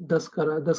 10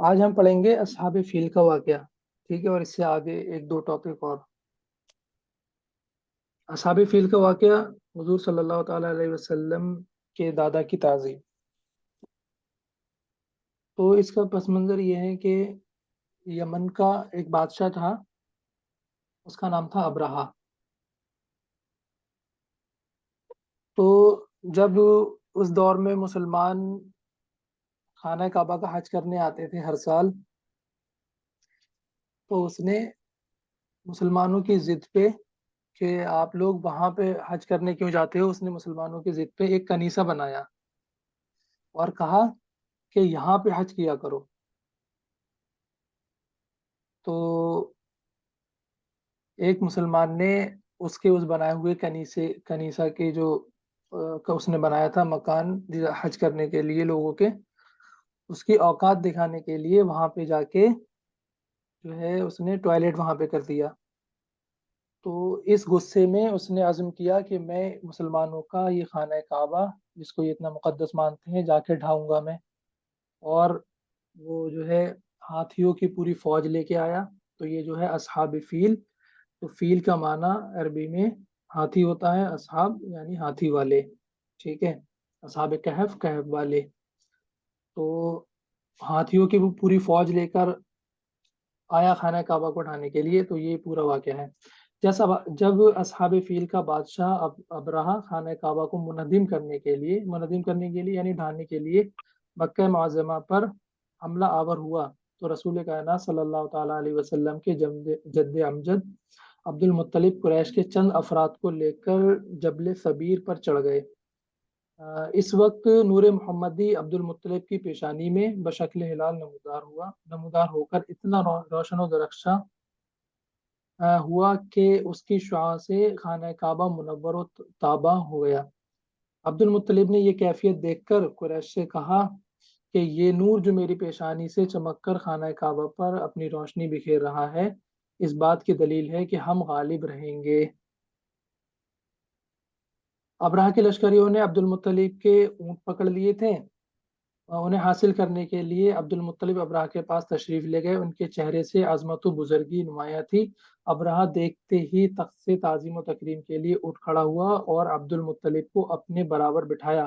آج ہم پڑھیں گے اصحاب فیل کا واقعہ، ٹھیک ہے، اور اس سے آگے ایک دو ٹاپک اور۔ اصحاب فیل کا واقعہ، حضور صلی اللہ تعالی علیہ وسلم کے دادا کی تعظیم۔ تو اس کا پس منظر یہ ہے کہ یمن کا ایک بادشاہ تھا، اس کا نام تھا ابرہہ۔ تو جب اس دور میں مسلمان خانہ کعبہ کا حج کرنے آتے تھے ہر سال، تو اس نے مسلمانوں کی ضد پہ کہ آپ لوگ وہاں پہ حج کرنے کیوں جاتے ہو، اس نے مسلمانوں کی ضد پہ ایک کنیسہ بنایا اور کہا کہ یہاں پہ حج کیا کرو۔ تو ایک مسلمان نے اس بنائے ہوئے کنیسہ کے جو اس نے بنایا تھا مکان حج کرنے کے لیے لوگوں کے، اس کی اوقات دکھانے کے لیے وہاں پہ جا کے جو ہے اس نے ٹوائلٹ وہاں پہ کر دیا۔ تو اس غصے میں اس نے عزم کیا کہ میں مسلمانوں کا یہ خانہ کعبہ جس کو یہ اتنا مقدس مانتے ہیں جا کے ڈھاؤں گا میں، اور وہ جو ہے ہاتھیوں کی پوری فوج لے کے آیا۔ تو یہ جو ہے اصحاب فیل، تو فیل کا معنی عربی میں ہاتھی ہوتا ہے، اصحاب یعنی ہاتھی والے، ٹھیک ہے، اصحاب کہف کہف والے۔ تو ہاتھیوں کی وہ پوری فوج لے کر آیا خانہ کعبہ کو ڈھانے کے لیے۔ تو یہ پورا واقعہ ہے۔ جب اصحاب فیل کا بادشاہ ابرہہ خانہ کعبہ کو منہدم کرنے کے لیے یعنی ڈھانے کے لیے مکہ معظمہ پر حملہ آور ہوا، تو رسول کائنات صلی اللہ تعالی علیہ وسلم کے جد امجد عبد المطلب قریش کے چند افراد کو لے کر جبل ثبیر پر چڑھ گئے۔ اس وقت نور محمدی عبد المطلب کی پیشانی میں بشکل ہلال نمودار ہو کر اتنا روشن و درخشاں ہوا کہ اس کی شعاع سے خانہ کعبہ منور و تاباں ہو گیا۔ عبد المطلب نے یہ کیفیت دیکھ کر قریش سے کہا کہ یہ نور جو میری پیشانی سے چمک کر خانہ کعبہ پر اپنی روشنی بکھیر رہا ہے، اس بات کی دلیل ہے کہ ہم غالب رہیں گے۔ ابراہ کے لشکریوں نے عبد المطلب کے اونٹ پکڑ لیے تھے۔ انہیں حاصل کرنے کے لیے عبد المطلب ابراہ کے پاس تشریف لے گئے۔ ان کے چہرے سے عظمت و بزرگی نمایاں تھی۔ ابراہ دیکھتے ہی تخت سے تعظیم و تکریم کے لیے اٹھ کھڑا ہوا اور عبد المطلب کو اپنے برابر بٹھایا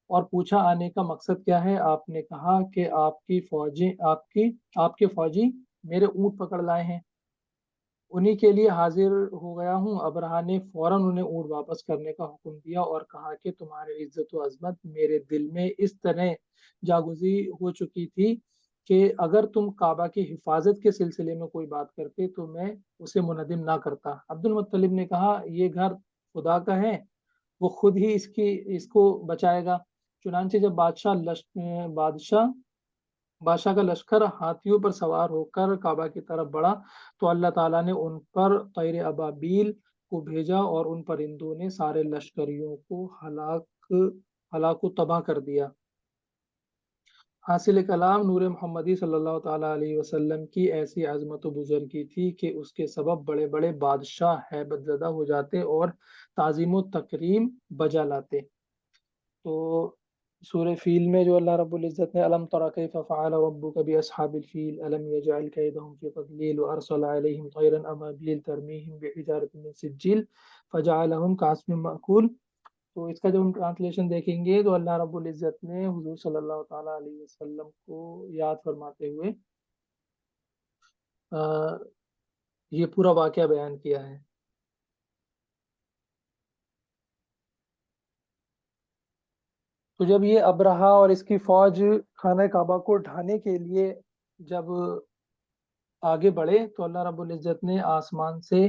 اور پوچھا آنے کا مقصد کیا ہے؟ آپ نے کہا کہ آپ کے فوجی میرے اونٹ پکڑ لائے ہیں، انہی کے لیے حاضر ہو گیا ہوں۔ ابرہہ نے فوراً انہیں اونٹ واپس کرنے کا حکم دیا اور کہا کہ تمہاری عزت و عظمت میرے دل میں اس طرح جاگزی ہو چکی تھی کہ اگر تم کعبہ کی حفاظت کے سلسلے میں کوئی بات کرتے تو میں اسے منہدم نہ کرتا۔ عبد المطلب نے کہا یہ گھر خدا کا ہے، وہ خود ہی اس کو بچائے گا۔ چنانچہ جب بادشاہ کا لشکر ہاتھیوں پر سوار ہو کر کعبہ کی طرف بڑھا تو اللہ تعالیٰ نے ان پر طیر ابابیل کو بھیجا اور ان پرندوں نے سارے لشکریوں کو ہلاک و تباہ کر دیا۔ حاصل کلام نور محمدی صلی اللہ تعالیٰ علیہ وسلم کی ایسی عظمت و بزرگی تھی کہ اس کے سبب بڑے بڑے بادشاہ ہیبت زدہ ہو جاتے اور تعظیم و تکریم بجا لاتے۔ تو سورہ فیل میں جو اللہ رب العزت نے الم تر کیف فعل ربک باصحاب الفیل الم یجعل کیدہم فی تضلیل وارسل علیہم طیرا ابابیل ترمیہم بحجارۃ من سجیل فجعلہم کعصف مأکول۔ تو اس کا جب ہم ٹرانسلیشن دیکھیں گے تو اللہ رب العزت نے حضور صلی اللہ تعالیٰ علیہ وسلم کو یاد فرماتے ہوئے یہ پورا واقعہ بیان کیا ہے۔ تو جب یہ ابرہہ اور اس کی فوج خانہ کعبہ کو ڈھانے کے لیے جب آگے بڑھے تو اللہ رب العزت نے آسمان سے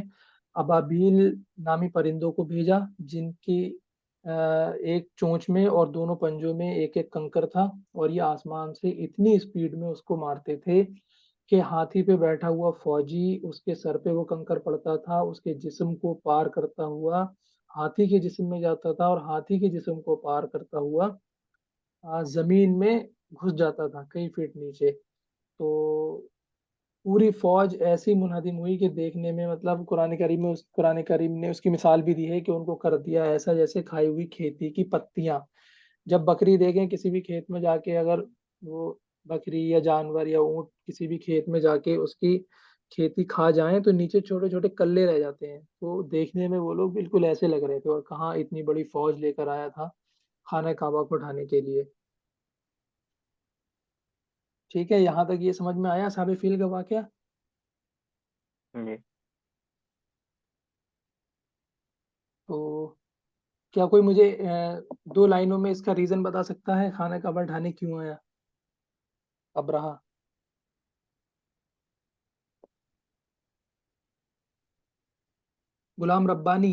ابابیل نامی پرندوں کو بھیجا، جن کی ایک چونچ میں اور دونوں پنجوں میں ایک ایک کنکر تھا، اور یہ آسمان سے اتنی اسپیڈ میں اس کو مارتے تھے کہ ہاتھی پہ بیٹھا ہوا فوجی اس کے سر پہ وہ کنکر پڑتا تھا، اس کے جسم کو پار کرتا ہوا ہاتھی کے جسم میں جاتا تھا اور ہاتھی کے جسم کو پار کرتا ہوا زمین میں گھس جاتا تھا کئی فٹ نیچے۔ تو پوری فوج ایسی منہدم ہوئی کہ دیکھنے میں مطلب قرآن کریم نے اس کی مثال بھی دی ہے کہ ان کو کر دیا ایسا جیسے کھائی ہوئی کھیتی کی پتیاں، جب بکری دیکھیں کسی بھی کھیت میں جا کے، اگر وہ بکری یا جانور یا اونٹ کسی بھی کھیت میں جا کے اس کی کھیتی کھا جائیں تو نیچے چھوٹے چھوٹے کلے رہ جاتے ہیں، تو دیکھنے میں وہ لوگ بالکل ایسے لگ رہے تھے، اور کہاں اتنی بڑی فوج لے کر آیا تھا خانہ کعبہ کو اٹھانے کے لیے۔ ٹھیک ہے، یہاں تک یہ سمجھ میں آیا اصحاب فیل کا واقعہ؟ جی تو کیا کوئی مجھے 2 لائنوں میں اس کا ریزن بتا سکتا ہے خانہ کعبہ اٹھانے کیوں آیا ابرہہ؟ غلام ربانی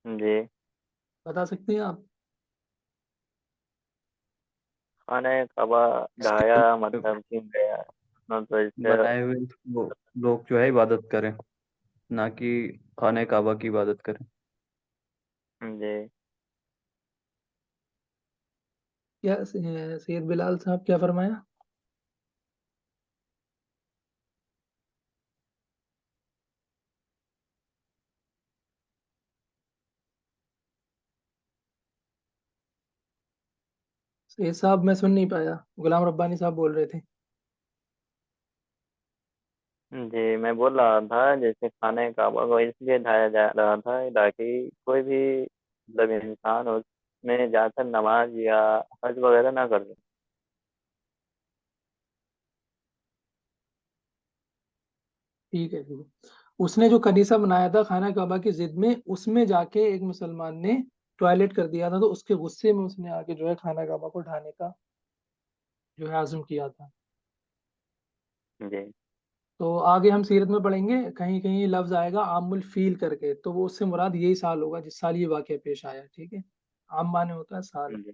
جی بتا سکتے ہیں آپ؟ خانہ کعبہ ڈھایا مطلب کیوں گیا، تو اس سے بنائے ہوئے وہ لوگ جو ہے عبادت کریں، نہ کہ خانہ کعبہ کی عبادت کریں۔ جی کیا سید بلال صاحب کیا فرمایا؟ سید صاحب میں سن نہیں پایا، غلام ربانی صاحب بول رہے تھے۔ جی میں بول رہا تھا جیسے خانہ کعبہ کو اس لیے ڈھایا جا رہا تھا تاکہ کوئی بھی مطلب انسان اس میں جا کر نماز یا حج وغیرہ نہ کر لے۔ ٹھیک ہے، ٹھیک ہے۔ اس نے جو کنیسہ بنایا تھا خانہ کعبہ کی ضد میں، اس میں جا کے ایک مسلمان نے ٹوائلٹ کر دیا تھا، تو اس کے غصے میں اس نے آ کے جو ہے خانہ کعبہ کو ڈھانے کا جو ہے عزم کیا تھا۔ جی تو آگے ہم سیرت میں پڑھیں گے، کہیں کہیں لفظ آئے گا عام الفیل کر کے، تو وہ اس سے مراد یہی سال ہوگا جس سال یہ واقعہ پیش آیا۔ ٹھیک ہے، عام معنی ہوتا ہے سال۔ جی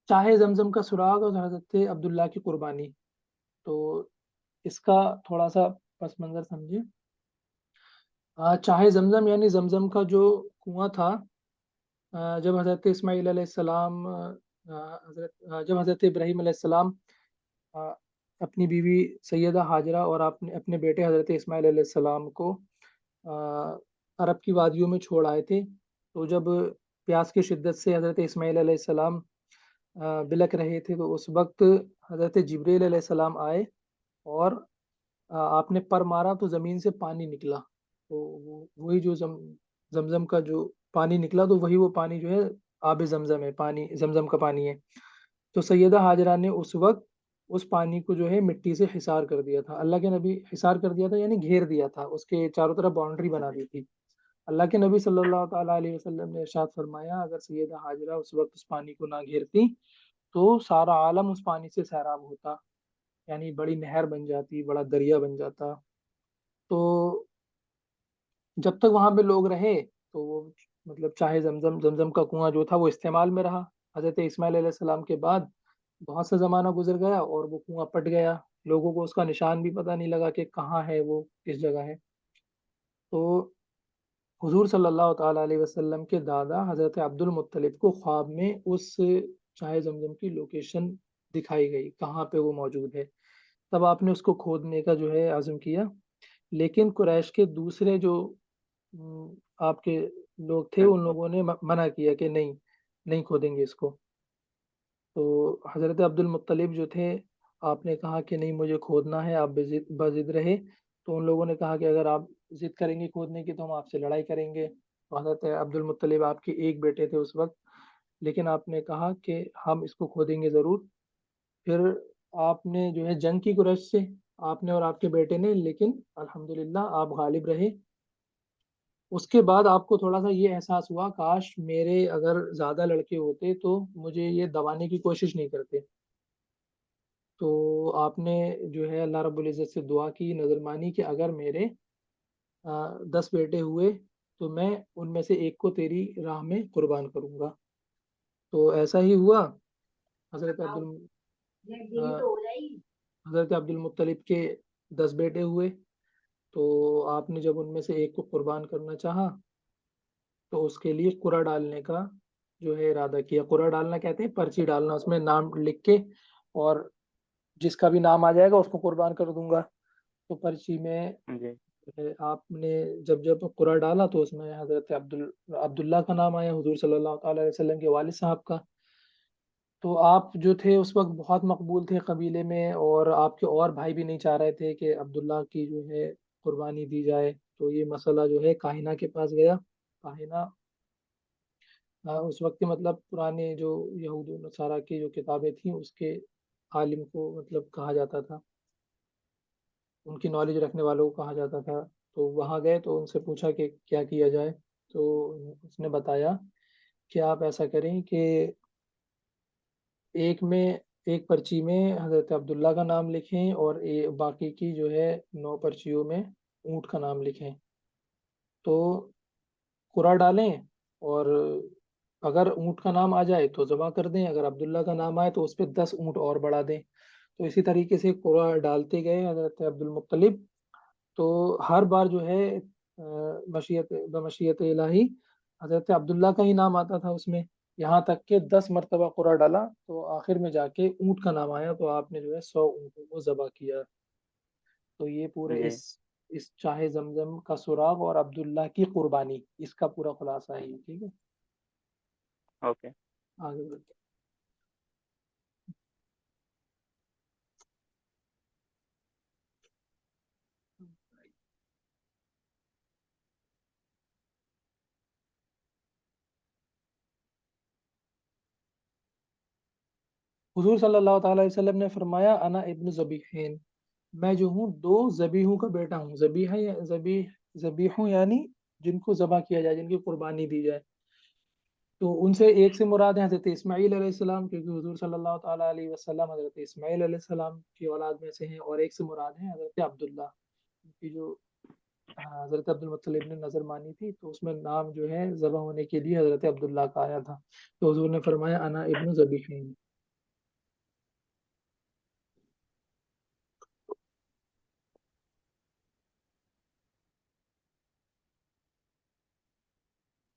چاہے زمزم کا سراغ اور حضرت عبداللہ کی قربانی، تو اس کا تھوڑا سا پس منظر سمجھے۔ چاہے زمزم یعنی زمزم کا جو کنواں تھا، جب حضرت اسماعیل علیہ السلام جب حضرت ابراہیم علیہ السلام آ، اپنی بیوی سیدہ حاجرہ اور اپنے بیٹے حضرت اسماعیل علیہ السلام کو عرب کی وادیوں میں چھوڑ آئے تھے، تو جب پیاس کی شدت سے حضرت اسماعیل علیہ السلام بلک رہے تھے، تو اس وقت حضرت جبریل علیہ السلام آئے اور آپ نے پر مارا تو زمین سے پانی نکلا، تو وہی جو زمزم کا جو پانی نکلا، تو وہی وہ پانی جو ہے آب زمزم ہے، پانی زمزم کا پانی ہے۔ تو سیدہ حاجرہ نے اس وقت اس پانی کو جو ہے مٹی سے حصار کر دیا تھا، اللہ کے نبی حصار کر دیا تھا یعنی گھیر دیا تھا، اس کے چاروں طرف باؤنڈری بنا دی تھی۔ اللہ کے نبی صلی اللہ تعالیٰ علیہ وسلم نے ارشاد فرمایا، اگر سیدہ حاجرہ اس وقت اس پانی کو نہ گھیرتی تو سارا عالم اس پانی سے سیراب ہوتا، یعنی بڑی نہر بن جاتی، بڑا دریا بن جاتا۔ تو جب تک وہاں پہ لوگ رہے تو وہ مطلب چاہے زمزم کا کنواں جو تھا وہ استعمال میں رہا۔ حضرت اسماعیل علیہ السلام کے بعد بہت سا زمانہ گزر گیا اور وہ کنواں پٹ گیا، لوگوں کو اس کا نشان بھی پتہ نہیں لگا کہ کہاں ہے وہ، کس جگہ ہے۔ تو حضور صلی اللہ تعالیٰ علیہ وسلم کے دادا حضرت عبد المطلب کو خواب میں اس چاہے زمزم کی لوکیشن دکھائی گئی، کہاں پہ وہ موجود ہے۔ تب آپ نے اس کو کھودنے کا جو ہے عزم کیا، لیکن قریش کے دوسرے جو آپ کے لوگ تھے، ان لوگوں نے منع کیا کہ نہیں، نہیں کھودیں گے اس کو۔ تو حضرت عبد المطلب جو تھے، آپ نے کہا کہ نہیں مجھے کھودنا ہے، آپ بضد رہے۔ تو ان لوگوں نے کہا کہ اگر آپ ضد کریں گے کھودنے کی تو ہم آپ سے لڑائی کریں گے۔ تو حضرت عبد المطلب آپ کے ایک بیٹے تھے اس وقت، لیکن آپ نے کہا کہ ہم اس کو کھودیں گے ضرور۔ پھر آپ نے جو ہے جنگ کی قریش سے، آپ نے اور آپ کے بیٹے نے، لیکن الحمدللہ آپ غالب رہے۔ اس کے بعد آپ کو تھوڑا سا یہ احساس ہوا کاش میرے اگر زیادہ لڑکے ہوتے تو مجھے یہ دبانے کی کوشش نہیں کرتے۔ تو آپ نے جو ہے اللہ رب العزت سے دعا کی، نظر مانی کہ اگر میرے 10 بیٹے ہوئے تو میں ان میں سے ایک کو تیری راہ میں قربان کروں گا۔ تو ایسا ہی ہوا۔ حضرت عبد حضرت عبد المطلب کے 10 بیٹے ہوئے، تو آپ نے جب ان میں سے ایک کو قربان کرنا چاہا تو اس کے لیے قرعہ ڈالنے کا جو ہے ارادہ کیا۔ قرعہ ڈالنا کہتے ہیں پرچی ڈالنا، اس میں نام لکھ کے، اور جس کا بھی نام آ جائے گا اس کو قربان کر دوں گا۔ تو پرچی میں جی آپ نے جب جب قرآن ڈالا تو اس میں حضرت عبداللہ کا نام آیا، حضور صلی اللہ تعالی علیہ وسلم کے والد صاحب کا. تو آپ جو تھے اس وقت بہت مقبول تھے قبیلے میں، اور آپ کے اور بھائی بھی نہیں چاہ رہے تھے کہ عبداللہ کی جو ہے قربانی دی جائے. تو یہ مسئلہ جو ہے کاہنہ کے پاس گیا. کاہنہ اس وقت کے مطلب پرانے جو یہود و نصارہ کی جو کتابیں تھیں اس کے عالم کو مطلب کہا جاتا تھا، ان کی نالج رکھنے والوں کو کہا جاتا تھا. تو وہاں گئے تو ان سے پوچھا کہ کیا کیا جائے. تو اس نے بتایا کہ آپ ایسا کریں کہ ایک پرچی میں حضرت عبداللہ کا نام لکھیں، اور باقی کی جو ہے 9 پرچیوں میں اونٹ کا نام لکھیں. تو قرعہ ڈالیں، اور اگر اونٹ کا نام آ جائے تو ذبح کر دیں، اگر عبداللہ کا نام آئے تو اس پہ 10 اونٹ اور بڑھا دیں. تو اسی طریقے سے قرعہ ڈالتے گئے حضرت عبد المطلب. تو ہر بار جو ہے بمشیت الہی حضرت عبداللہ کا ہی نام آتا تھا اس میں، یہاں تک کہ 10 مرتبہ قرعہ ڈالا تو آخر میں جا کے اونٹ کا نام آیا، تو آپ نے جو ہے 100 اونٹوں کو ذبح کیا. تو یہ پورے جی. اس چاہے زمزم کا سراغ اور عبداللہ کی قربانی، اس کا پورا خلاصہ ہے یہ. ٹھیک ہے، اوکے. آگے بڑھتے ہیں. حضور صلی اللہ تعالی علیہ وسلم نے فرمایا انا ابن ذبیحین، میں جو ہوں 2 ذبیحوں کا بیٹا ہوں. ذبیح یعنی جن کو ذبح کیا جائے، جن کی قربانی دی جائے. تو ان سے ایک سے مراد ہے حضرت اسماعیل علیہ السلام، کیونکہ حضور صلی اللہ تعالی علیہ وسلم حضرت اسماعیل علیہ السلام کی اولاد میں سے ہیں. اور ایک سے مراد ہے حضرت عبداللہ، کی جو حضرت عبد المطلب نے نظر مانی تھی، تو اس میں نام جو ہے ذبح ہونے کے لیے حضرت عبداللہ کا آیا تھا. تو حضور نے فرمایا انا ابن ذبیحین.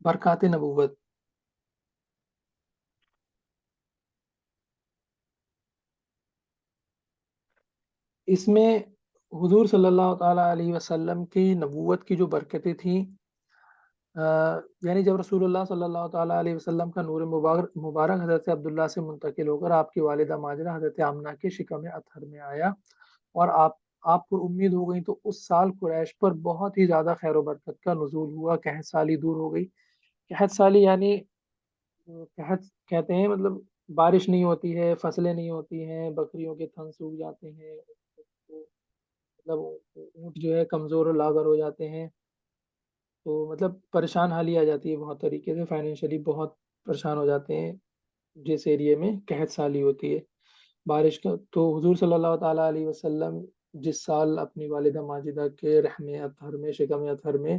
برکات نبوت. اس میں حضور صلی اللہ تعالی علیہ وسلم کی نبوت کی جو برکتیں تھیں، یعنی جب رسول اللہ صلی اللہ تعالی علیہ وسلم کا نور مبارک حضرت عبداللہ سے منتقل ہو کر آپ کی والدہ ماجرہ حضرت آمنہ کے شکم اطہر میں آیا، اور آپ کو امید ہو گئی، تو اس سال قریش پر بہت ہی زیادہ خیر و برکت کا نزول ہوا. قحط سالی دور ہو گئی. قحط سالی یعنی قحط کہتے ہیں مطلب بارش نہیں ہوتی ہے، فصلیں نہیں ہوتی ہیں، بکریوں کے تھن سوکھ جاتے ہیں، مطلب اونٹ جو ہے کمزور و لاغر ہو جاتے ہیں. تو مطلب پریشان حالی آ جاتی ہے، بہت طریقے سے فائنینشلی بہت پریشان ہو جاتے ہیں جس ایریے میں قحط سالی ہوتی ہے بارش کا. تو حضور صلی اللہ تعالیٰ علیہ وسلم جس سال اپنی والدہ ماجدہ کے رحم اطہر میں، شکم اطہر میں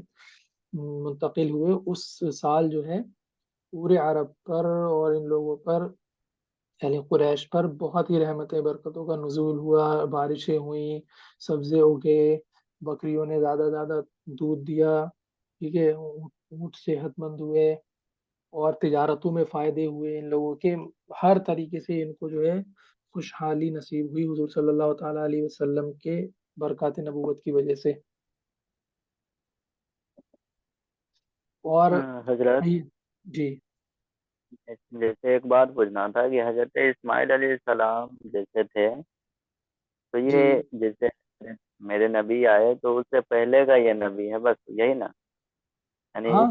منتقل ہوئے، اس سال جو ہے پورے عرب پر اور ان لوگوں پر یعنی قریش پر بہت ہی رحمتیں برکتوں کا نزول ہوا. بارشیں ہوئیں، سبزے اگے، بکریوں نے زیادہ زیادہ دودھ دیا. ٹھیک ہے، اونٹ صحت مند ہوئے، اور تجارتوں میں فائدے ہوئے ان لوگوں کے. ہر طریقے سے ان کو جو ہے خوشحالی نصیب ہوئی حضور صلی اللہ تعالیٰ علیہ وسلم کے برکات نبوت کی وجہ سے. اور حضرت جی جیسے ایک بات پوچھنا تھا کہ حضرت اسماعیل علیہ السلام جیسے تھے، تو جی یہ جیسے میرے نبی آئے تو اس سے پہلے کا یہ نبی ہے، بس یہی نا؟ یعنی ہاں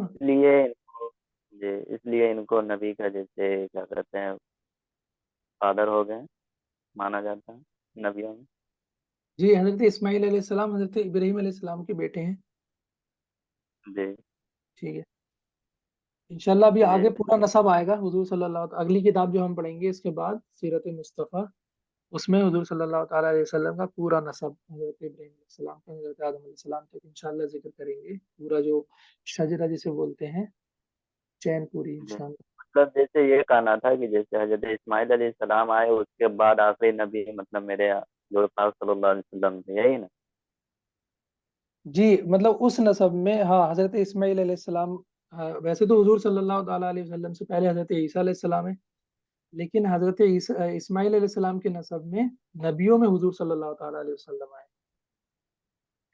اس لیے ان کو نبی کا جیسے کیا کہتے ہیں فادر ہو گئے، مانا جاتا ہے نبیوں میں. جی، حضرت اسماعیل علیہ السلام حضرت ابراہیم علیہ السلام کے بیٹے ہیں. جی. ٹھیک ہے، انشاءاللہ ابھی جی. آگے پورا نصب آئے گا حضور صلی اللہ تعالیٰ. اگلی کتاب جو ہم پڑھیں گے اس کے بعد سیرت مصطفیٰ، اس میں حضور صلی اللہ تعالیٰ علیہ وسلم کا پورا نصب حضرت ابراہیم علیہ السلام سے حضرت آدم علیہ السلام تک انشاءاللہ ذکر کریں گے. پورا جو شجرہ جسے بولتے ہیں، چین پوری جی. انشاءاللہ. مطلب جیسے یہ کہنا تھا کہ جیسے حضرت اسماعیل علیہ السلام آئے اس کے بعد آخری نبی مطلب میرے جو پاک صلی اللہ علیہ وسلم تھے، یہی نا؟ جی مطلب اس نسب میں، ہاں، حضرت اسماعیل علیہ السلام. ویسے تو حضور صلی اللہ تعالیٰ علیہ وسلم سے پہلے حضرت عیسیٰ علیہ السلام ہے، لیکن حضرت اسماعیل علیہ السلام کے نسب میں نبیوں میں حضور صلی اللہ تعالیٰ علیہ وسلم آئے.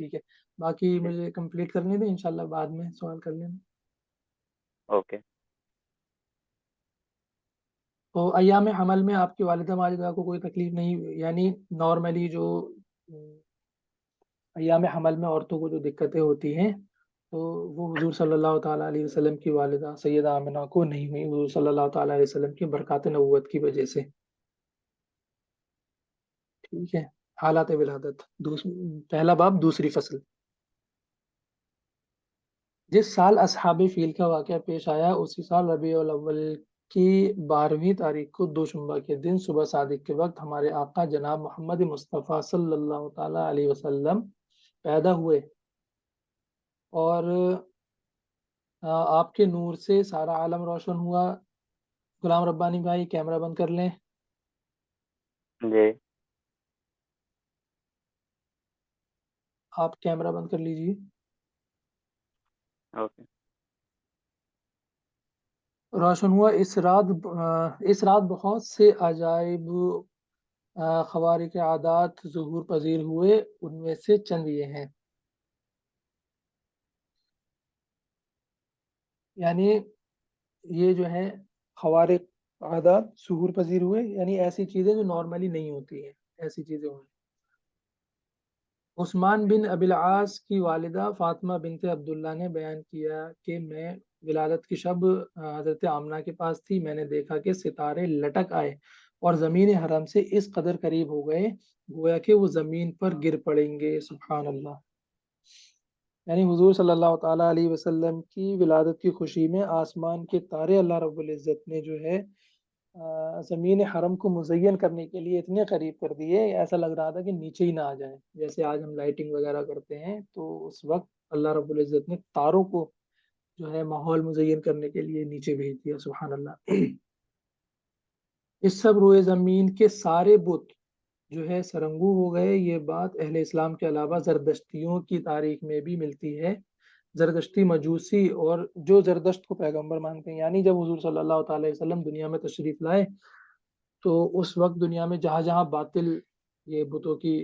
ٹھیک ہے، باقی جی. مجھے کمپلیٹ کرنے دیں، انشاءاللہ بعد میں سوال کر لینا. اوکے. تو ایام حمل میں آپ کی والدہ ماجدہ کو کوئی تکلیف نہیں، یعنی نارملی جو ایام حمل میں عورتوں کو جو دقتیں ہوتی ہیں تو وہ حضور صلی اللہ تعالیٰ علیہ وسلم کی والدہ سیدہ آمنہ کو نہیں ہوئی، حضور صلی اللہ تعالیٰ علیہ وسلم کی برکات نبوت کی وجہ سے. ٹھیک ہے، حالات ولادت پہلا باب دوسری فصل. جس سال اصحاب فیل کا واقعہ پیش آیا اسی سال ربیع الاول کی 12ویں تاریخ کو دوشنبہ کے دن صبح صادق کے وقت ہمارے آقا جناب محمد مصطفیٰ صلی اللہ تعالیٰ علیہ وسلم پیدا ہوئے، اور آپ کے نور سے سارا عالم روشن ہوا. غلام ربانی بھائی کیمرہ بند کر لیں. جی. آپ کیمرہ بند کر لیجیے. اوکے. روشن ہوا. اس رات بہت سے عجائب خوارق عادات ظہور پذیر ہوئے، ان میں سے چند یہ ہیں. یعنی یہ جو ہے خوارق عادات ظہور پذیر ہوئے، یعنی ایسی چیزیں جو نارملی نہیں ہوتی ہیں، ایسی چیزیں ہوئیں. عثمان بن ابی العاص کی والدہ فاطمہ بنت عبداللہ نے بیان کیا کہ میں ولادت کی شب حضرت آمنہ کے پاس تھی. میں نے دیکھا کہ ستارے لٹک آئے اور زمین حرم سے اس قدر قریب ہو گئے گویا کہ وہ زمین پر گر پڑیں گے. سبحان اللہ. یعنی حضور صلی اللہ تعالیٰ علیہ وسلم کی ولادت کی خوشی میں آسمان کے تارے اللہ رب العزت نے جو ہے زمین حرم کو مزین کرنے کے لیے اتنے قریب کر دیے، ایسا لگ رہا تھا کہ نیچے ہی نہ آ جائیں. جیسے آج ہم لائٹنگ وغیرہ کرتے ہیں تو اس وقت اللہ رب العزت نے تاروں کو جو ہے ماحول مزین کرنے کے لیے نیچے بھیج دیا. سبحان اللہ. اس سب روئے زمین کے سارے بت جو ہے سرنگو ہو گئے. یہ بات اہل اسلام کے علاوہ زردشتیوں کی تاریخ میں بھی ملتی ہے. زردشتی مجوسی اور جو زردشت کو پیغمبر مانتے ہیں، یعنی جب حضور صلی اللہ تعالی وسلم دنیا میں تشریف لائے تو اس وقت دنیا میں جہاں جہاں باطل یہ بتوں کی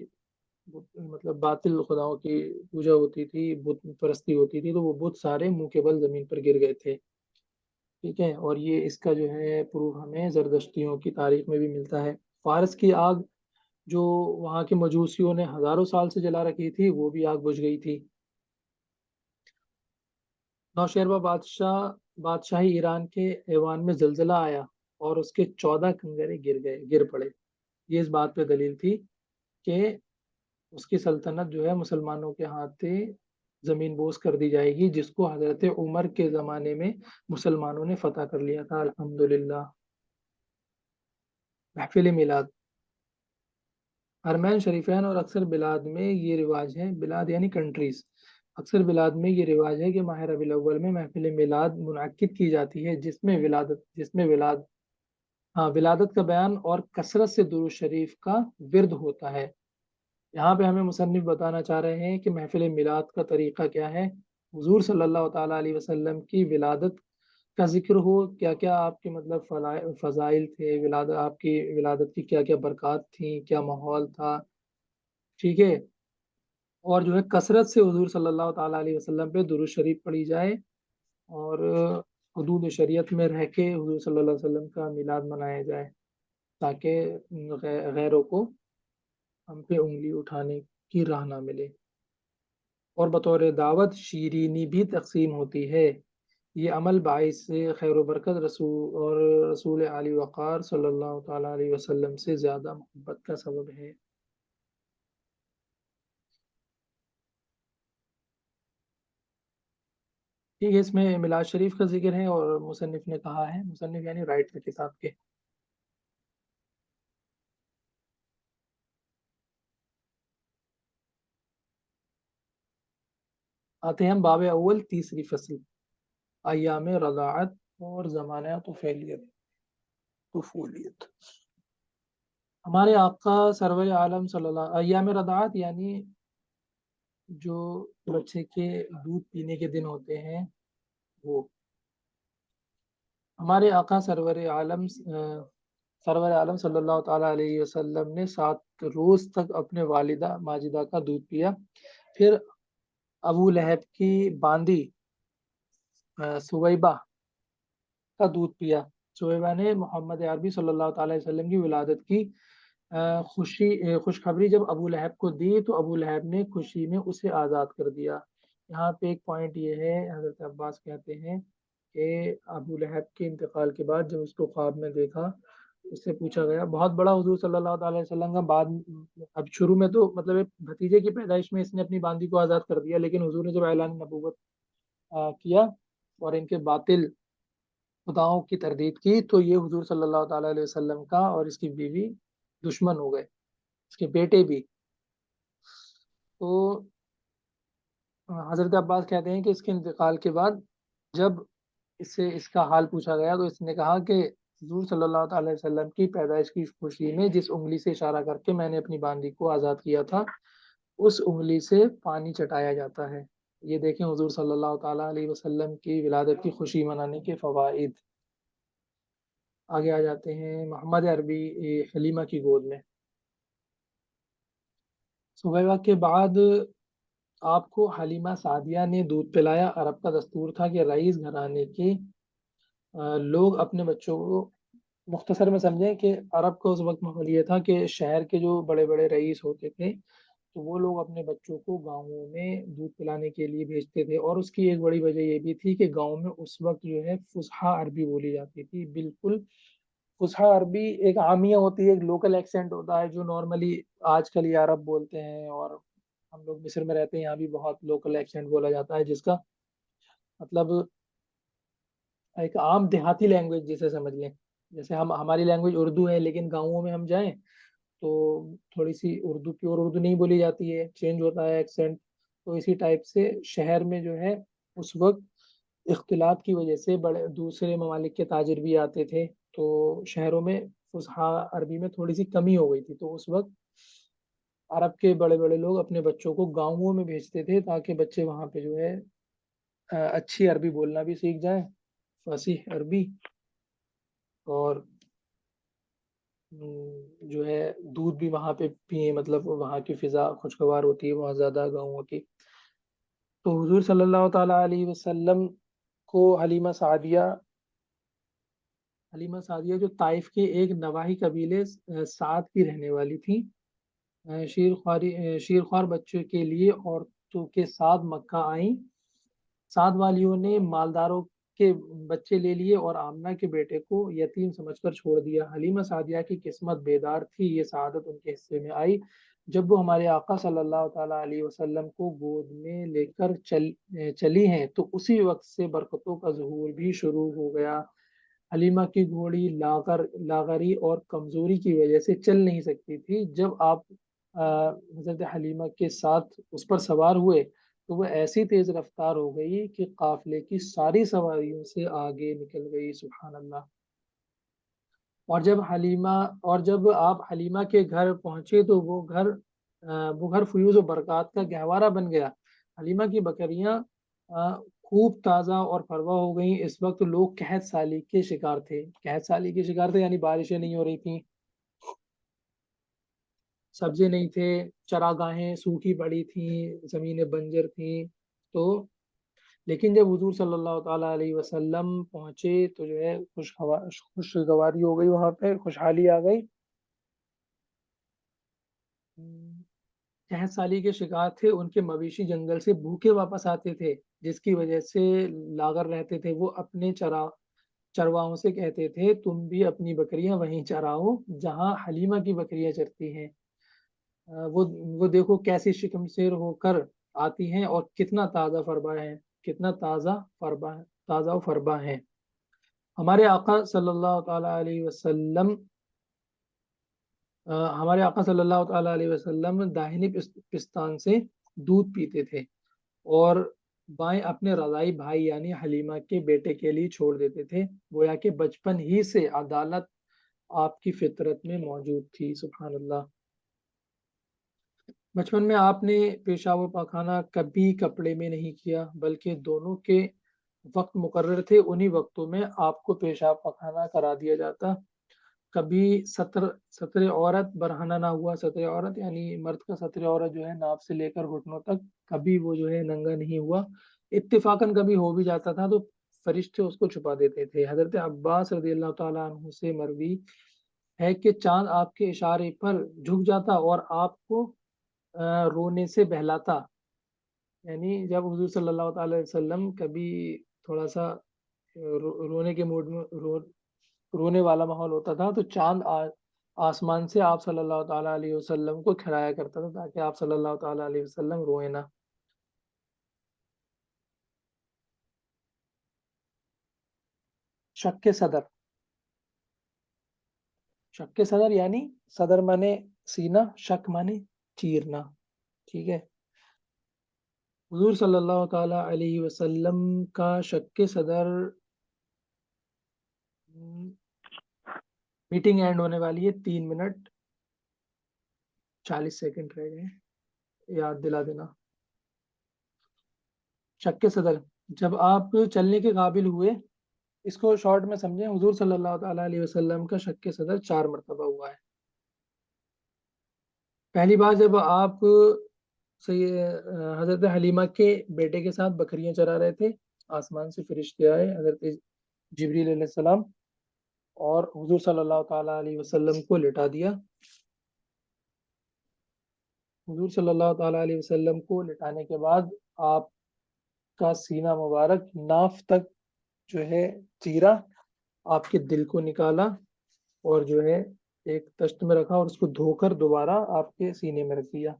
مطلب باطل خداؤں کی پوجا ہوتی تھی، بت پرستی ہوتی تھی، تو وہ بت سارے منہ کے بل زمین پر گر گئے تھے. ٹھیک ہے، اور یہ اس کا جو ہے پروف ہمیں زردشتیوں کی تاریخ میں بھی ملتا ہے. فارس کی آگ جو وہاں کے مجوسیوں نے ہزاروں سال سے جلا رکھی تھی وہ بھی آگ بجھ گئی تھی. نوشہرہ بادشاہی ایران کے ایوان میں زلزلہ آیا اور اس کے 14 کنگرے گر پڑے. یہ اس بات پہ دلیل تھی کہ اس کی سلطنت جو ہے مسلمانوں کے ہاتھ زمین بوس کر دی جائے گی، جس کو حضرت عمر کے زمانے میں مسلمانوں نے فتح کر لیا تھا. الحمدللہ. محفل میلاد. حرمین شریفین اور اکثر بلاد میں یہ رواج ہے، بلاد یعنی کنٹریز، اکثر بلاد میں یہ رواج ہے کہ ماہ ربیع الاول میں محفل میلاد منعقد کی جاتی ہے جس میں ولادت کا بیان اور کثرت سے درود شریف کا ورد ہوتا ہے. یہاں پہ ہمیں مصنف بتانا چاہ رہے ہیں کہ محفل میلاد کا طریقہ کیا ہے. حضور صلی اللہ تعالیٰ علیہ وسلم کی ولادت کا ذکر ہو، کیا کیا آپ کے مطلب فضائل تھے آپ کی ولادت کی، کیا کیا برکات تھیں، کیا ماحول تھا. ٹھیک ہے، اور جو ہے کثرت سے حضور صلی اللہ تعالیٰ علیہ وسلم پہ درود شریف پڑھی جائے اور حدود شریعت میں رہ کے حضور صلی اللہ علیہ وسلم کا میلاد منایا جائے تاکہ غیروں کو ہم پہ انگلی اٹھانے کی راہ نہ ملے. اور بطور دعوت شیرینی بھی تقسیم ہوتی ہے. یہ عمل باعث خیر و برکت رسول علی وقار صلی اللہ تعالیٰ علیہ وسلم سے زیادہ محبت کا سبب ہے. ٹھیک ہے، اس میں میلاد شریف کا ذکر ہے اور مصنف نے کہا ہے، مصنف یعنی رائٹر کتاب کے. آتے ہیں ہم باب اول تیسری فصل، ایام رضاعت اور زمانہ طفولیت. ہمارے آقا سرور عالم صلی اللہ ایام رضاعت یعنی جو بچے کے دودھ پینے کے دن ہوتے ہیں وہ. ہمارے آقا سرور عالم سرور عالم صلی اللہ تعالیٰ علیہ وسلم نے 7 روز تک اپنے والدہ ماجدہ کا دودھ پیا، پھر ابو لہب کی باندی سویبہ کا دودھ پیا۔ سویبہ نے محمد عربی صلی اللہ تعالیٰ علیہ وسلم کی ولادت کی خوشخبری جب ابو لہب کو دی تو ابو لہب نے خوشی میں اسے آزاد کر دیا۔ یہاں پہ ایک پوائنٹ یہ ہے، حضرت عباس کہتے ہیں کہ ابو لہب کے انتقال کے بعد جب اس کو خواب میں دیکھا، اس سے پوچھا گیا، بہت بڑا حضور صلی اللہ تعالیٰ علیہ وسلم کا بعد، اب شروع میں تو مطلب ایک بھتیجے کی پیدائش میں اس نے اپنی باندی کو آزاد کر دیا، لیکن حضور نے جب اعلان نبوت کیا اور ان کے باطل خداؤں کی تردید کی تو یہ حضور صلی اللہ تعالیٰ علیہ وسلم کا اور اس کی بیوی دشمن ہو گئے، اس کے بیٹے بھی۔ تو حضرت عباس کہتے ہیں کہ اس کے انتقال کے بعد جب اس سے اس کا حال پوچھا گیا تو اس نے کہا کہ حضور صلی اللہ تعالی علیہ وسلم کی پیدائش کی خوشی میں جس انگلی سے اشارہ کر کے میں نے اپنی باندی کو آزاد کیا تھا، اس انگلی سے پانی چٹایا جاتا ہے۔ یہ دیکھیں حضور صلی اللہ تعالی علیہ وسلم کی ولادت کی خوشی منانے کے فوائد۔ آگے آ جاتے ہیں محمد عربی حلیمہ کی گود میں۔ سبیبہ کے بعد آپ کو حلیمہ سعدیہ نے دودھ پلایا۔ عرب کا دستور تھا کہ رئیس گھرانے کے لوگ اپنے بچوں کو، مختصر میں سمجھیں کہ عرب کا اس وقت ماحول یہ تھا کہ شہر کے جو بڑے بڑے رئیس ہوتے تھے تو وہ لوگ اپنے بچوں کو گاؤں میں دودھ پلانے کے لیے بھیجتے تھے، اور اس کی ایک بڑی وجہ یہ بھی تھی کہ گاؤں میں اس وقت جو ہے فصحا عربی بولی جاتی تھی۔ بالکل فصحا عربی ایک عامیہ ہوتی ہے، ایک لوکل ایکسینٹ ہوتا ہے جو نارملی آج کل یہ عرب بولتے ہیں، اور ہم لوگ مصر میں رہتے ہیں، یہاں بھی بہت لوکل ایکسینٹ بولا جاتا ہے جس کا مطلب ایک عام دیہاتی لینگویج جسے سمجھ لیں۔ جیسے ہماری لینگویج اردو ہے، لیکن گاؤں میں ہم جائیں تو تھوڑی سی اردو پیور اردو نہیں بولی جاتی ہے، چینج ہوتا ہے ایکسینٹ۔ تو اسی ٹائپ سے شہر میں جو ہے اس وقت اختلاط کی وجہ سے بڑے دوسرے ممالک کے تاجر بھی آتے تھے، تو شہروں میں فصحا عربی میں تھوڑی سی کمی ہو گئی تھی، تو اس وقت عرب کے بڑے بڑے لوگ اپنے بچوں کو گاؤں میں بھیجتے تھے تاکہ بچے وہاں پہ جو ہے اچھی عربی بولنا بھی سیکھ جائیں، فصیح عربی، اور جو ہے دودھ بھی وہاں پہ پئیں، مطلب وہاں کی فضا خوشگوار ہوتی ہے بہت زیادہ گاؤں کی۔ تو حضور صلی اللہ تعالیٰ علیہ وسلم کو حلیمہ سعدیہ جو طائف کے ایک نواحی قبیلے سعد کی رہنے والی تھی، شیرخوار بچوں کے لیے عورتوں کے ساتھ مکہ آئیں۔ سعد والیوں نے مالداروں کے بچے لے لیے اور آمنہ کے بیٹے کو یتیم سمجھ کر چھوڑ دیا۔ حلیمہ سعدیہ کی قسمت بیدار تھی، یہ سعادت ان کے حصے میں آئی جب وہ ہمارے آقا صلی اللہ تعالیٰ علیہ وسلم کو گود میں لے کر چلی ہیں، تو اسی وقت سے برکتوں کا ظہور بھی شروع ہو گیا۔ حلیمہ کی گھوڑی لاغری اور کمزوری کی وجہ سے چل نہیں سکتی تھی۔ جب آپ حضرت حلیمہ کے ساتھ اس پر سوار ہوئے تو وہ ایسی تیز رفتار ہو گئی کہ قافلے کی ساری سواریوں سے آگے نکل گئی، سبحان اللہ۔ اور جب آپ حلیمہ کے گھر پہنچے تو وہ گھر فیوز و برکات کا گہوارہ بن گیا۔ حلیمہ کی بکریاں خوب تازہ اور فروا ہو گئیں۔ اس وقت لوگ قحط سالی کے شکار تھے، یعنی بارشیں نہیں ہو رہی تھیں، سبزے نہیں تھے، چراگاہیں سوکھی پڑی تھیں، زمینیں بنجر تھیں۔ تو لیکن جب حضور صلی اللہ تعالیٰ علیہ وسلم پہنچے تو جو ہے خوشگواری ہو گئی، وہاں پہ خوشحالی آ گئی۔ قحط سالی کے شکار تھے، ان کے مویشی جنگل سے بھوکے واپس آتے تھے، جس کی وجہ سے لاغر رہتے تھے۔ وہ اپنے چرواہوں سے کہتے تھے، تم بھی اپنی بکریاں وہیں چراؤ جہاں حلیمہ کی بکریاں چرتی ہیں۔ وہ دیکھو کیسی شکم سیر ہو کر آتی ہیں اور کتنا تازہ و فربا ہے۔ ہمارے آقا صلی اللہ تعالیٰ علیہ وسلم داہنی پستان سے دودھ پیتے تھے اور بائیں اپنے رضائی بھائی یعنی حلیمہ کے بیٹے کے لیے چھوڑ دیتے تھے، گویا کہ بچپن ہی سے عدالت آپ کی فطرت میں موجود تھی، سبحان اللہ۔ بچپن میں آپ نے پیشاب و پاخانہ کبھی کپڑے میں نہیں کیا، بلکہ دونوں کے وقت مقرر تھے، انہی وقتوں میں آپ کو پیشاب پاخانہ کرا دیا جاتا۔ کبھی سطر عورت برہنہ نہ ہوا، سطر عورت یعنی مرد کا سطر عورت جو ہے ناف سے لے کر گھٹنوں تک کبھی وہ جو ہے ننگا نہیں ہوا، اتفاقاً کبھی ہو بھی جاتا تھا تو فرشتے اس کو چھپا دیتے تھے۔ حضرت عباس رضی اللہ تعالیٰ عنہ سے مروی ہے کہ چاند آپ کے اشارے پر جھک جاتا اور آپ کو رونے سے بہلاتا، یعنی جب حضور صلی اللہ تعالی وسلم کبھی تھوڑا سا رونے کے موڈ میں رونے والا ماحول ہوتا تھا تو چاند آسمان سے آپ صلی اللہ تعالیٰ علیہ وسلم کو کھلایا کرتا تھا تاکہ آپ صلی اللہ تعالیٰ علیہ وسلم روئے نہ۔ شک صدر، شک صدر یعنی صدر مانے سینہ، شک مانے چیرنا، ٹھیک ہے۔ حضور صلی اللہ تعالیٰ علیہ وسلم کا شک صدر، میٹنگ اینڈ ہونے والی ہے، 3 منٹ 40 سیکنڈ رہ گئے، یاد دلا دینا۔ شک صدر، جب آپ چلنے کے قابل ہوئے، اس کو شارٹ میں سمجھیں، حضور صلی اللہ تعالیٰ علیہ وسلم کا شک صدر 4 مرتبہ ہوا ہے۔ پہلی بار جب آپ حضرت حلیمہ کے بیٹے کے ساتھ بکریاں چرا رہے تھے، آسمان سے فرشتے آئے، حضرت جبریل علیہ السلام، اور حضور صلی اللہ تعالیٰ علیہ وسلم کو لٹا دیا۔ حضور صلی اللہ تعالیٰ علیہ وسلم کو لٹانے کے بعد آپ کا سینہ مبارک ناف تک جو ہے چیرا، آپ کے دل کو نکالا اور جو ہے ایک تشت میں رکھا اور اس کو دھو کر دوبارہ آپ کے سینے میں رکھ دیا۔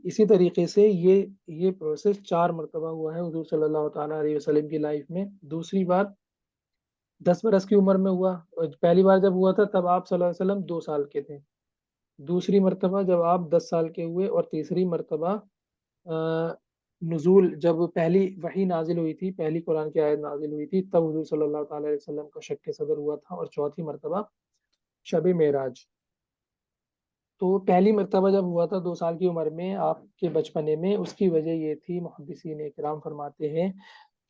اسی طریقے سے یہ پروسیس 4 مرتبہ ہوا ہے حضور صلی اللہ تعالیٰ علیہ وسلم کی لائف میں۔ دوسری بار 10 برس کی عمر میں ہوا، پہلی بار جب ہوا تھا تب آپ صلی اللہ علیہ وسلم 2 سال کے تھے، دوسری مرتبہ جب آپ 10 سال کے ہوئے، اور تیسری مرتبہ نزول جب پہلی وحی نازل ہوئی تھی، پہلی قرآن کی آیت نازل ہوئی تھی، تب حضور صلی اللہ تعالیٰ علیہ وسلم کا شک صدر ہوا تھا، اور چوتھی مرتبہ شب معراج۔ تو پہلی مرتبہ جب ہوا تھا 2 سال کی عمر میں آپ کے بچپنے میں، اس کی وجہ یہ تھی، محدثین کرام فرماتے ہیں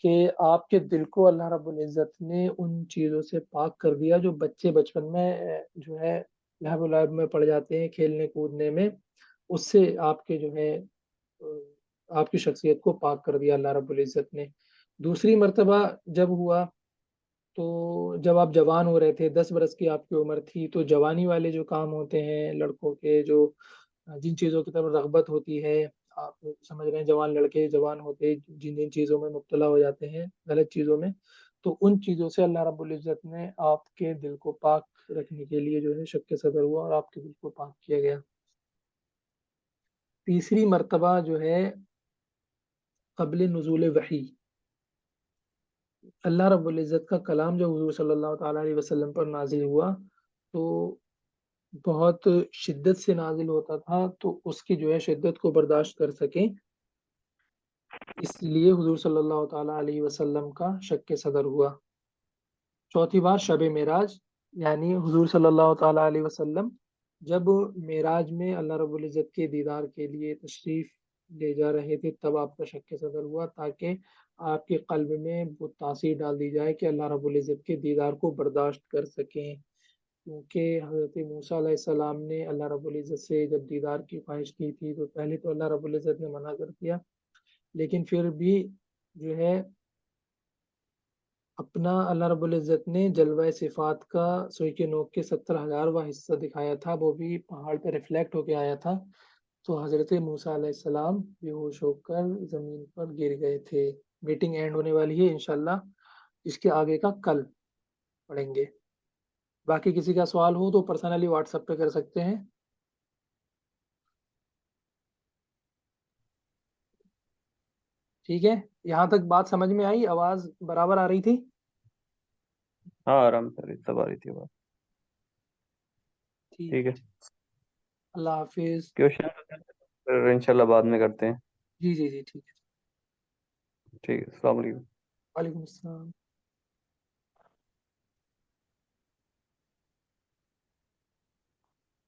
کہ آپ کے دل کو اللہ رب العزت نے ان چیزوں سے پاک کر دیا جو بچے بچپن میں جو ہے لہب و لعب میں پڑ جاتے ہیں، کھیلنے کودنے میں، اس سے آپ کے جو ہے آپ کی شخصیت کو پاک کر دیا اللہ رب العزت نے۔ دوسری مرتبہ جب ہوا تو جب آپ جوان ہو رہے تھے، 10 برس کی آپ کی عمر تھی، تو جوانی والے جو کام ہوتے ہیں لڑکوں کے، جو جن چیزوں کی طرف رغبت ہوتی ہے، آپ سمجھ رہے ہیں، جوان لڑکے جوان ہوتے جن چیزوں میں مبتلا ہو جاتے ہیں، غلط چیزوں میں، تو ان چیزوں سے اللہ رب العزت نے آپ کے دل کو پاک رکھنے کے لیے جو ہے شک صدر ہوا اور آپ کے دل کو پاک کیا گیا۔ تیسری مرتبہ جو ہے قبل نزول وحی، اللہ رب العزت کا کلام جو حضور صلی اللہ تعالیٰ علیہ وسلم پر نازل ہوا تو بہت شدت سے نازل ہوتا تھا، تو اس کی جو ہے شدت کو برداشت کر سکیں، اس لیے حضور صلی اللہ تعالیٰ علیہ وسلم کا شک صدر ہوا۔ چوتھی بار شب معراج، یعنی حضور صلی اللہ تعالیٰ علیہ وسلم جب معراج میں اللہ رب العزت کے دیدار کے لیے تشریف لے جا رہے تھے، تب آپ کا شک صدر ہوا، تاکہ آپ کے قلب میں وہ تاثیر ڈال دی جائے کہ اللہ رب العزت کے دیدار کو برداشت کر سکیں، کیونکہ حضرت موسیٰ علیہ السلام نے اللہ رب العزت سے جب دیدار کی خواہش کی تھی تو پہلے تو اللہ رب العزت نے منع کر دیا، لیکن پھر بھی جو ہے اپنا اللہ رب العزت نے جلوہ صفات کا سوئی کے نوک کے 70,000واں حصہ دکھایا تھا، وہ بھی پہاڑ پہ ریفلیکٹ ہو کے آیا تھا، تو حضرت موسیٰ علیہ السلام بے ہوش ہو کر زمین پر گر گئے تھے۔ میٹنگ اینڈ ہونے والی ہے، انشاءاللہ اس کے آگے کا کل پڑھیں گے۔ باقی کسی کا سوال ہو تو پرسنلی واٹس ایپ پہ کر سکتے ہیں۔ ٹھیک ہے، یہاں تک بات سمجھ میں آئی؟ آواز برابر آ رہی تھی؟ ہاں آرام سے سب آ رہی تھی بات۔ ٹھیک ہے، اللہ حافظ۔ کوشچن انشاءاللہ بعد میں کرتے ہیں۔ جی جی جی ٹھیک ہے، ٹھیک ہے، السلام علیکم۔ وعلیکم السلام۔